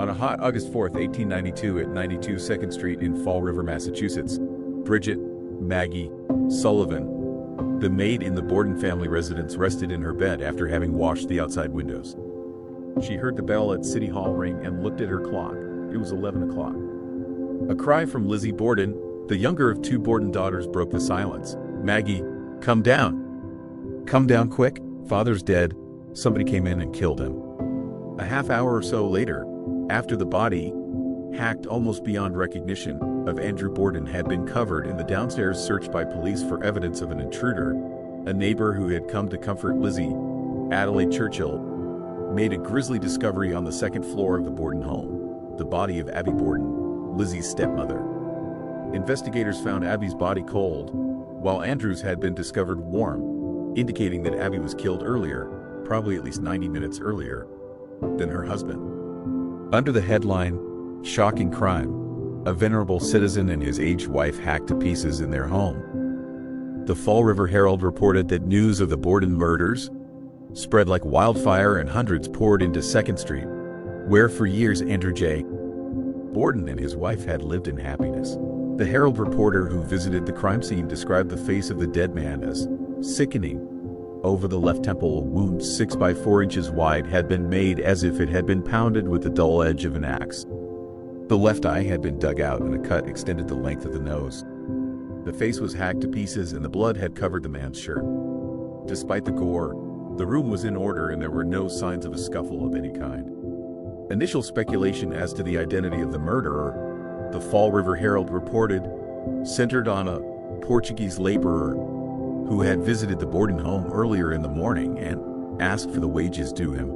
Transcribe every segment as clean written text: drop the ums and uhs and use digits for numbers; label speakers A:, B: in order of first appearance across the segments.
A: On a hot August 4, 1892 at 92 2nd Street in Fall River, Massachusetts, Bridget Maggie Sullivan, the maid in the Borden family residence, rested in her bed after having washed the outside windows. She heard the bell at City Hall ring and looked at her clock. It was 11 o'clock. A cry from Lizzie Borden, the younger of two Borden daughters, broke the silence. "Maggie, come down. Come down quick. Father's dead. Somebody came in and killed him." A half hour or so later, after the body, hacked almost beyond recognition, of Andrew Borden had been covered in the downstairs search by police for evidence of an intruder, a neighbor who had come to comfort Lizzie, Adelaide Churchill, made a grisly discovery on the second floor of the Borden home: the body of Abby Borden, Lizzie's stepmother. Investigators found Abby's body cold, while Andrew's had been discovered warm, indicating that Abby was killed earlier, probably at least 90 minutes earlier, than her husband. Under the headline, "Shocking Crime, a venerable citizen and his aged wife hacked to pieces in their home," the Fall River Herald reported that news of the Borden murders spread like wildfire and hundreds poured into 2nd Street, where for years Andrew J. Borden and his wife had lived in happiness. The Herald reporter who visited the crime scene described the face of the dead man as sickening. Over the left temple, a wound 6 by 4 inches wide had been made as if it had been pounded with the dull edge of an axe. The left eye had been dug out and a cut extended the length of the nose. The face was hacked to pieces and the blood had covered the man's shirt. Despite the gore, the room was in order and there were no signs of a scuffle of any kind. Initial speculation as to the identity of the murderer, the Fall River Herald reported, centered on a Portuguese laborer who had visited the Borden home earlier in the morning and asked for the wages due him,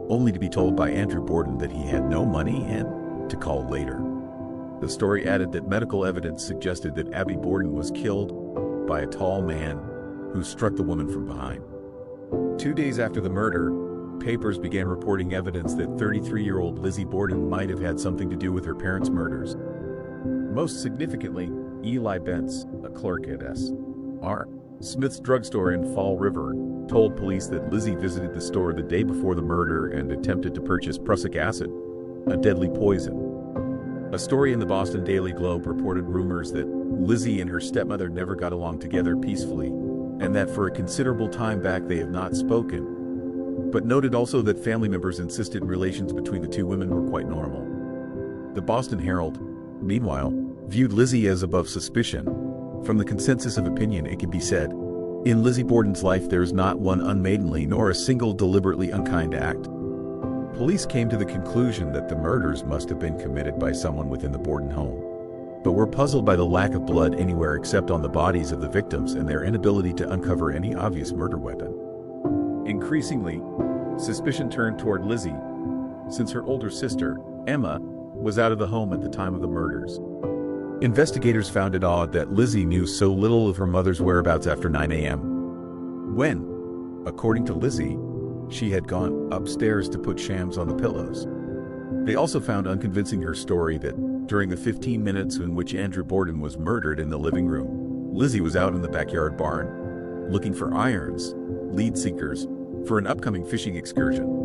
A: only to be told by Andrew Borden that he had no money and to call later. The story added that medical evidence suggested that Abby Borden was killed by a tall man who struck the woman from behind. 2 days after the murder, papers began reporting evidence that 33-year-old Lizzie Borden might have had something to do with her parents' murders. Most significantly, Eli Bentz, a clerk at S.R. Smith's drugstore in Fall River, told police that Lizzie visited the store the day before the murder and attempted to purchase prussic acid, a deadly poison. A story in the Boston Daily Globe reported rumors that Lizzie and her stepmother never got along together peacefully, and that for a considerable time back they have not spoken, but noted also that family members insisted relations between the two women were quite normal. The Boston Herald, meanwhile, viewed Lizzie as above suspicion. From the consensus of opinion, it can be said, in Lizzie Borden's life there is not one unmaidenly nor a single deliberately unkind act. Police came to the conclusion that the murders must have been committed by someone within the Borden home, but were puzzled by the lack of blood anywhere except on the bodies of the victims and their inability to uncover any obvious murder weapon. Increasingly, suspicion turned toward Lizzie, since her older sister, Emma, was out of the home at the time of the murders. Investigators found it odd that Lizzie knew so little of her mother's whereabouts after 9 a.m. when, according to Lizzie, she had gone upstairs to put shams on the pillows. They also found unconvincing her story that during the 15 minutes in which Andrew Borden was murdered in the living room, Lizzie was out in the backyard barn, looking for irons, lead seekers, for an upcoming fishing excursion.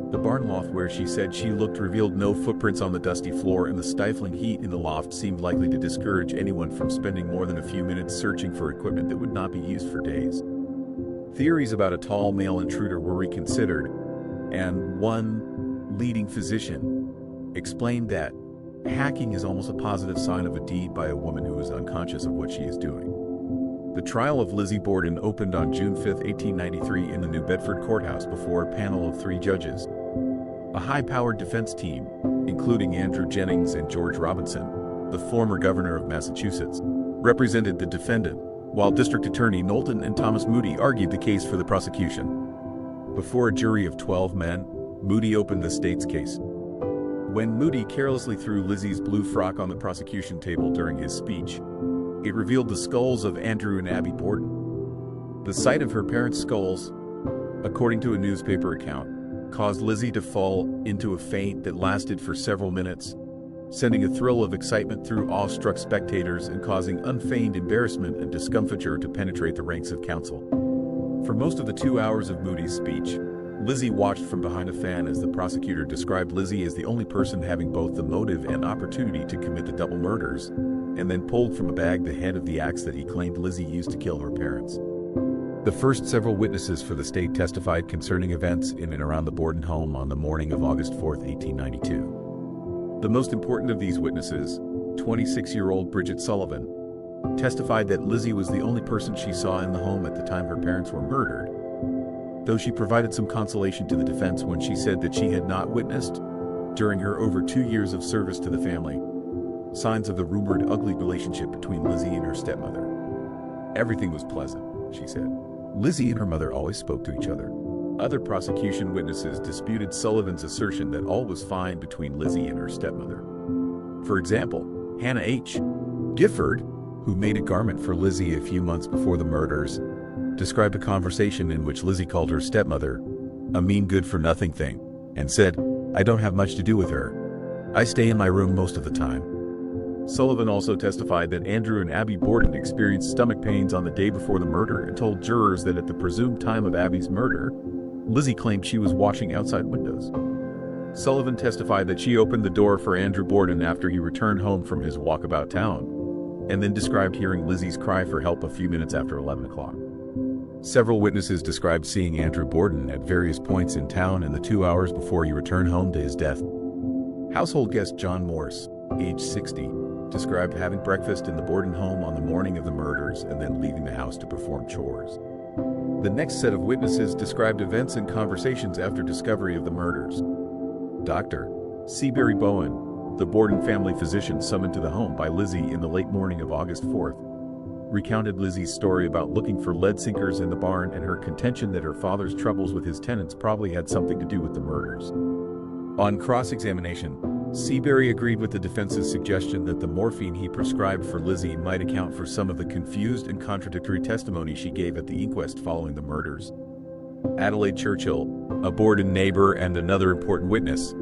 A: The barn loft where she said she looked revealed no footprints on the dusty floor, and the stifling heat in the loft seemed likely to discourage anyone from spending more than a few minutes searching for equipment that would not be used for days. Theories about a tall male intruder were reconsidered, and one leading physician explained that hacking is almost a positive sign of a deed by a woman who is unconscious of what she is doing. The trial of Lizzie Borden opened on June 5, 1893 in the New Bedford courthouse before a panel of 3 judges. A high-powered defense team, including Andrew Jennings and George Robinson, the former governor of Massachusetts, represented the defendant, while District Attorney Knowlton and Thomas Moody argued the case for the prosecution. Before a jury of 12 men, Moody opened the state's case. When Moody carelessly threw Lizzie's blue frock on the prosecution table during his speech, it revealed the skulls of Andrew and Abby Borden. The sight of her parents' skulls, according to a newspaper account, caused Lizzie to fall into a faint that lasted for several minutes, sending a thrill of excitement through awestruck spectators and causing unfeigned embarrassment and discomfiture to penetrate the ranks of counsel. For most of the 2 hours of Moody's speech, Lizzie watched from behind a fan as the prosecutor described Lizzie as the only person having both the motive and opportunity to commit the double murders, and then pulled from a bag the head of the axe that he claimed Lizzie used to kill her parents. The first several witnesses for the state testified concerning events in and around the Borden home on the morning of August 4, 1892. The most important of these witnesses, 26-year-old Bridget Sullivan, testified that Lizzie was the only person she saw in the home at the time her parents were murdered, though she provided some consolation to the defense when she said that she had not witnessed, during her over 2 years of service to the family, signs of the rumored ugly relationship between Lizzie and her stepmother. Everything was pleasant, she said. Lizzie and her mother always spoke to each other. Other prosecution witnesses disputed Sullivan's assertion that all was fine between Lizzie and her stepmother. For example, Hannah H. Gifford, who made a garment for Lizzie a few months before the murders, described a conversation in which Lizzie called her stepmother a mean good-for-nothing thing, and said, "I don't have much to do with her. I stay in my room most of the time." Sullivan also testified that Andrew and Abby Borden experienced stomach pains on the day before the murder and told jurors that at the presumed time of Abby's murder, Lizzie claimed she was washing outside windows. Sullivan testified that she opened the door for Andrew Borden after he returned home from his walk about town, and then described hearing Lizzie's cry for help a few minutes after 11 o'clock. Several witnesses described seeing Andrew Borden at various points in town in the 2 hours before he returned home to his death. Household guest John Morse, age 60, described having breakfast in the Borden home on the morning of the murders and then leaving the house to perform chores. The next set of witnesses described events and conversations after discovery of the murders. Dr. Seabury Bowen, the Borden family physician summoned to the home by Lizzie in the late morning of August 4th, recounted Lizzie's story about looking for lead sinkers in the barn and her contention that her father's troubles with his tenants probably had something to do with the murders. On cross-examination, Seabury agreed with the defense's suggestion that the morphine he prescribed for Lizzie might account for some of the confused and contradictory testimony she gave at the inquest following the murders. Adelaide Churchill, a Borden neighbor and another important witness,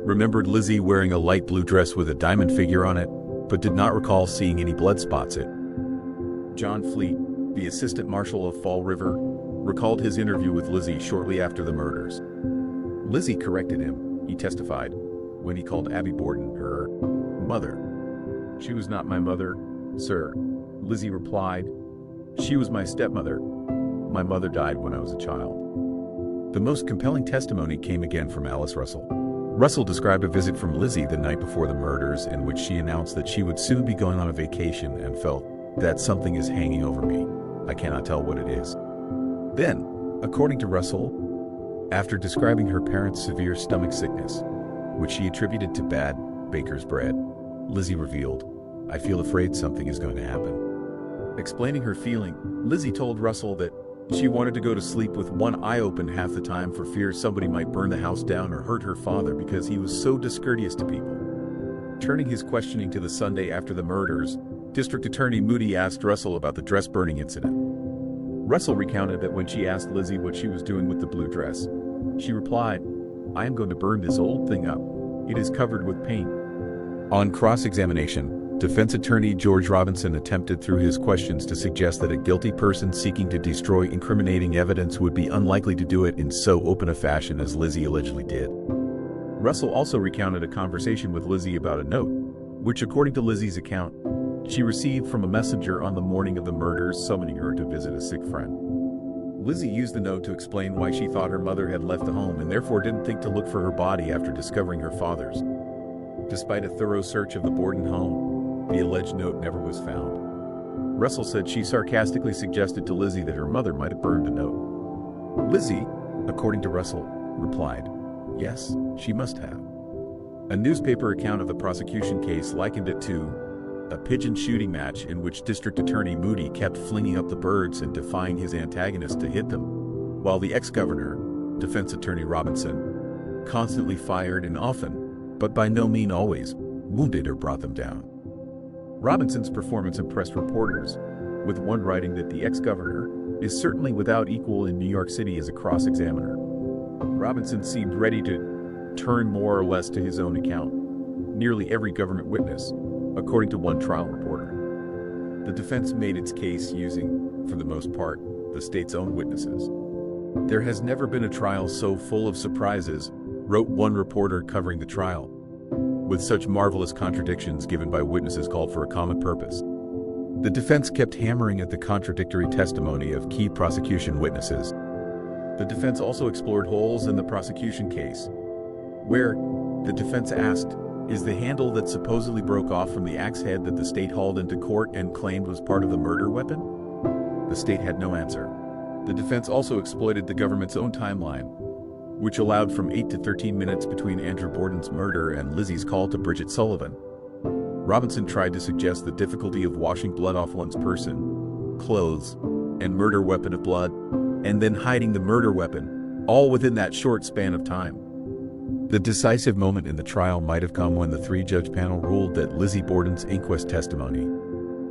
A: remembered Lizzie wearing a light blue dress with a diamond figure on it, but did not recall seeing any blood spots it. John Fleet, the assistant marshal of Fall River, recalled his interview with Lizzie shortly after the murders. Lizzie corrected him, he testified, when he called Abby Borden her mother. "She was not my mother, sir," Lizzie replied. "She was my stepmother. My mother died when I was a child." The most compelling testimony came again from Alice Russell. Russell described a visit from Lizzie the night before the murders in which she announced that she would soon be going on a vacation and felt that something is hanging over me. I cannot tell what it is. Then, according to Russell, after describing her parents' severe stomach sickness, which she attributed to bad baker's bread, Lizzie revealed, "I feel afraid something is going to happen." Explaining her feeling, Lizzie told Russell that she wanted to go to sleep with one eye open half the time for fear somebody might burn the house down or hurt her father because he was so discourteous to people. Turning his questioning to the Sunday after the murders, District Attorney Moody asked Russell about the dress burning incident. Russell recounted that when she asked Lizzie what she was doing with the blue dress, she replied, "I am going to burn this old thing up. It is covered with paint." On cross-examination, defense attorney George Robinson attempted through his questions to suggest that a guilty person seeking to destroy incriminating evidence would be unlikely to do it in so open a fashion as Lizzie allegedly did. Russell also recounted a conversation with Lizzie about a note, which according to Lizzie's account, she received from a messenger on the morning of the murders summoning her to visit a sick friend. Lizzie used the note to explain why she thought her mother had left the home and therefore didn't think to look for her body after discovering her father's. Despite a thorough search of the Borden home, the alleged note never was found. Russell said she sarcastically suggested to Lizzie that her mother might have burned the note. Lizzie, according to Russell, replied, "Yes, she must have." A newspaper account of the prosecution case likened it to a pigeon shooting match in which District Attorney Moody kept flinging up the birds and defying his antagonist to hit them, while the ex-governor, Defense Attorney Robinson, constantly fired and often, but by no means always, wounded or brought them down. Robinson's performance impressed reporters, with one writing that the ex-governor is certainly without equal in New York City as a cross-examiner. Robinson seemed ready to turn more or less to his own account nearly every government witness, according to one trial reporter. The defense made its case using, for the most part, the state's own witnesses. "There has never been a trial so full of surprises," wrote one reporter covering the trial, "with such marvelous contradictions given by witnesses called for a common purpose." The defense kept hammering at the contradictory testimony of key prosecution witnesses. The defense also explored holes in the prosecution case, where the defense asked, "Is the handle that supposedly broke off from the axe head that the state hauled into court and claimed was part of the murder weapon?" The state had no answer. The defense also exploited the government's own timeline, which allowed from 8 to 13 minutes between Andrew Borden's murder and Lizzie's call to Bridget Sullivan. Robinson tried to suggest the difficulty of washing blood off one's person, clothes, and murder weapon of blood, and then hiding the murder weapon, all within that short span of time. The decisive moment in the trial might have come when the three-judge panel ruled that Lizzie Borden's inquest testimony,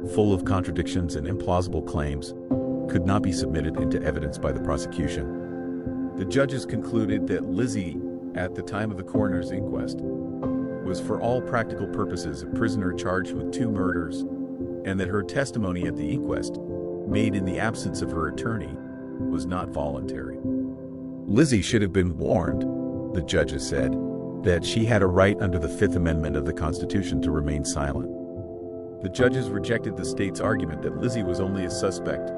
A: full of contradictions and implausible claims, could not be submitted into evidence by the prosecution. The judges concluded that Lizzie, at the time of the coroner's inquest, was for all practical purposes a prisoner charged with 2 murders, and that her testimony at the inquest, made in the absence of her attorney, was not voluntary. Lizzie should have been warned, the judges said, that she had a right under the Fifth Amendment of the Constitution to remain silent. The judges rejected the state's argument that Lizzie was only a suspect,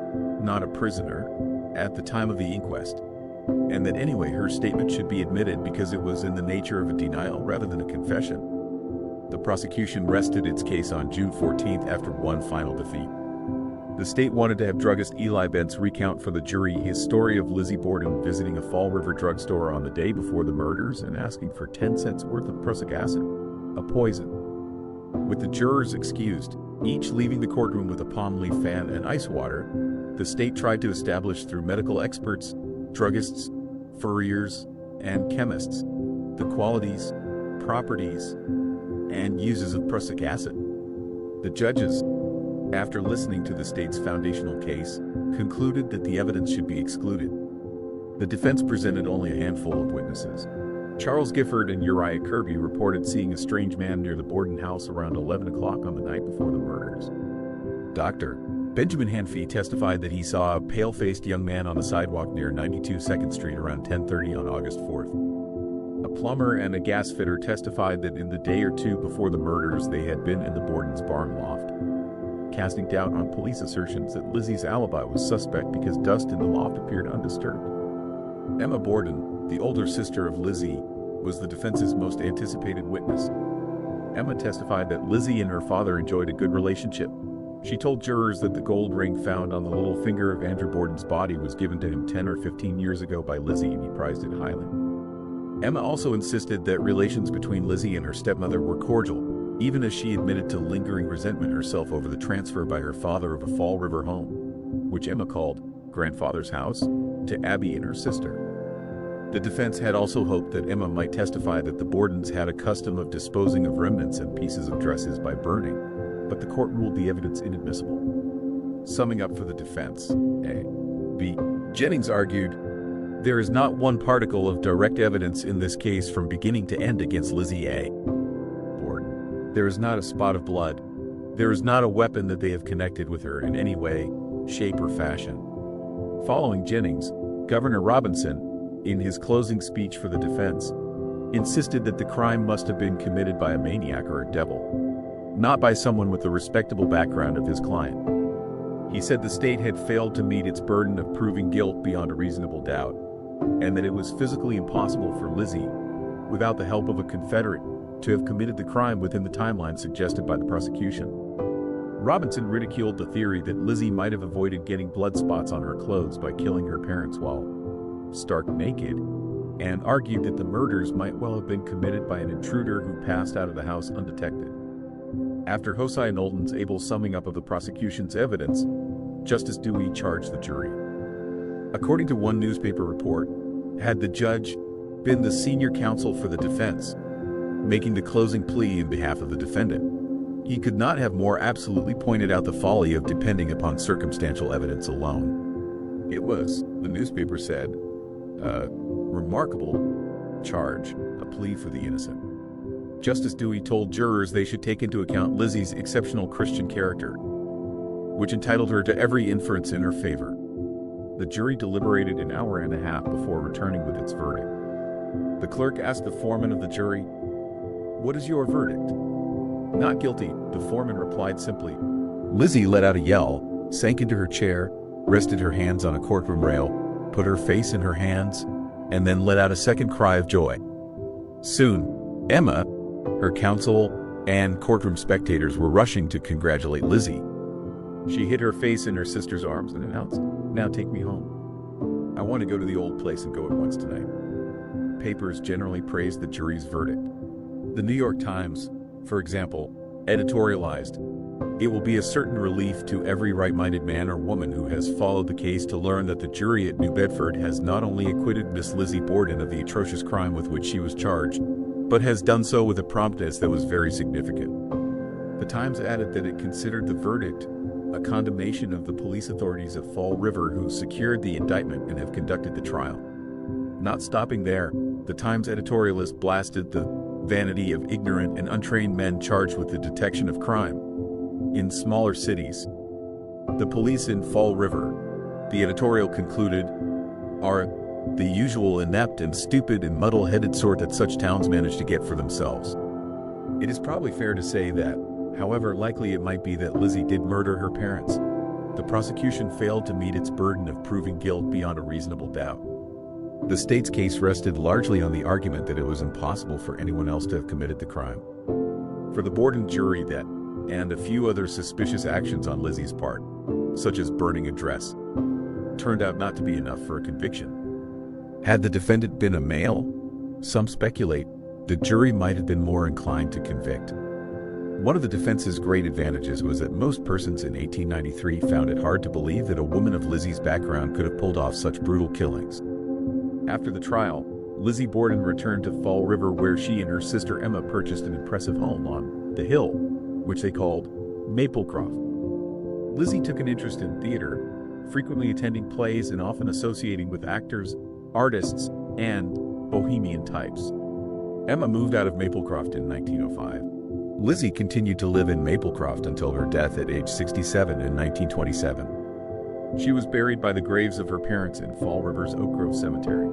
A: not a prisoner, at the time of the inquest, and that anyway her statement should be admitted because it was in the nature of a denial rather than a confession. The prosecution rested its case on June 14th after one final defeat. The state wanted to have druggist Eli Bentz recount for the jury his story of Lizzie Borden visiting a Fall River drugstore on the day before the murders and asking for 10 cents worth of prussic acid, a poison. With the jurors excused, each leaving the courtroom with a palm leaf fan and ice water, the state tried to establish through medical experts, druggists, furriers, and chemists the qualities, properties, and uses of prussic acid. The judges, after listening to the state's foundational case, concluded that the evidence should be excluded. The defense presented only a handful of witnesses. Charles Gifford and Uriah Kirby reported seeing a strange man near the Borden house around 11 o'clock on the night before the murders. Dr. Benjamin Hanfey testified that he saw a pale-faced young man on the sidewalk near 92 2nd Street around 10:30 on August 4th. A plumber and a gas fitter testified that in the day or two before the murders they had been in the Borden's barn loft, casting doubt on police assertions that Lizzie's alibi was suspect because dust in the loft appeared undisturbed. Emma Borden, the older sister of Lizzie, was the defense's most anticipated witness. Emma testified that Lizzie and her father enjoyed a good relationship. She told jurors that the gold ring found on the little finger of Andrew Borden's body was given to him 10 or 15 years ago by Lizzie, and he prized it highly. Emma also insisted that relations between Lizzie and her stepmother were cordial, even as she admitted to lingering resentment herself over the transfer by her father of a Fall River home, which Emma called grandfather's house, to Abby and her sister. The defense had also hoped that Emma might testify that the Bordens had a custom of disposing of remnants and pieces of dresses by burning, but the court ruled the evidence inadmissible. Summing up for the defense, A. B. Jennings argued, "There is not one particle of direct evidence in this case from beginning to end against Lizzie A. Borden. There is not a spot of blood. There is not a weapon that they have connected with her in any way, shape, or fashion." Following Jennings, Governor Robinson, in his closing speech for the defense, insisted that the crime must have been committed by a maniac or a devil, not by someone with the respectable background of his client. He said the state had failed to meet its burden of proving guilt beyond a reasonable doubt, and that it was physically impossible for Lizzie, without the help of a Confederate, to have committed the crime within the timeline suggested by the prosecution. Robinson ridiculed the theory that Lizzie might have avoided getting blood spots on her clothes by killing her parents while stark naked, and argued that the murders might well have been committed by an intruder who passed out of the house undetected. After Hosea Knowlton's able summing up of the prosecution's evidence, Justice Dewey charged the jury. According to one newspaper report, had the judge been the senior counsel for the defense, making the closing plea in behalf of the defendant, he could not have more absolutely pointed out the folly of depending upon circumstantial evidence alone. It was, the newspaper said, a remarkable charge, a plea for the innocent. Justice Dewey told jurors they should take into account Lizzie's exceptional Christian character, which entitled her to every inference in her favor. The jury deliberated an hour and a half before returning with its verdict. The clerk asked the foreman of the jury, "What is your verdict?" "Not guilty," the foreman replied simply. Lizzie let out a yell, sank into her chair, rested her hands on a courtroom rail, put her face in her hands, and then let out a second cry of joy. Soon, Emma, her counsel, and courtroom spectators were rushing to congratulate Lizzie. She hid her face in her sister's arms and announced, "Now take me home. I want to go to the old place and go at once tonight." Papers generally praised the jury's verdict. The New York Times, for example, editorialized, "It will be a certain relief to every right-minded man or woman who has followed the case to learn that the jury at New Bedford has not only acquitted Miss Lizzie Borden of the atrocious crime with which she was charged, but has done so with a promptness that was very significant." The Times added that it considered the verdict a condemnation of the police authorities of Fall River who secured the indictment and have conducted the trial. Not stopping there, the Times editorialist blasted the vanity of ignorant and untrained men charged with the detection of crime. In smaller cities, the police in Fall River, the editorial concluded, are the usual inept and stupid and muddle-headed sort that such towns manage to get for themselves. It is probably fair to say that, however likely it might be that Lizzie did murder her parents, the prosecution failed to meet its burden of proving guilt beyond a reasonable doubt. The state's case rested largely on the argument that it was impossible for anyone else to have committed the crime. For the Borden jury, that, and a few other suspicious actions on Lizzie's part, such as burning a dress, turned out not to be enough for a conviction. Had the defendant been a male, some speculate, the jury might have been more inclined to convict. One of the defense's great advantages was that most persons in 1893 found it hard to believe that a woman of Lizzie's background could have pulled off such brutal killings. After the trial, Lizzie Borden returned to Fall River where she and her sister Emma purchased an impressive home on the hill, which they called Maplecroft. Lizzie took an interest in theater, frequently attending plays and often associating with actors, artists, and bohemian types. Emma moved out of Maplecroft in 1905. Lizzie continued to live in Maplecroft until her death at age 67 in 1927. She was buried by the graves of her parents in Fall River's Oak Grove Cemetery.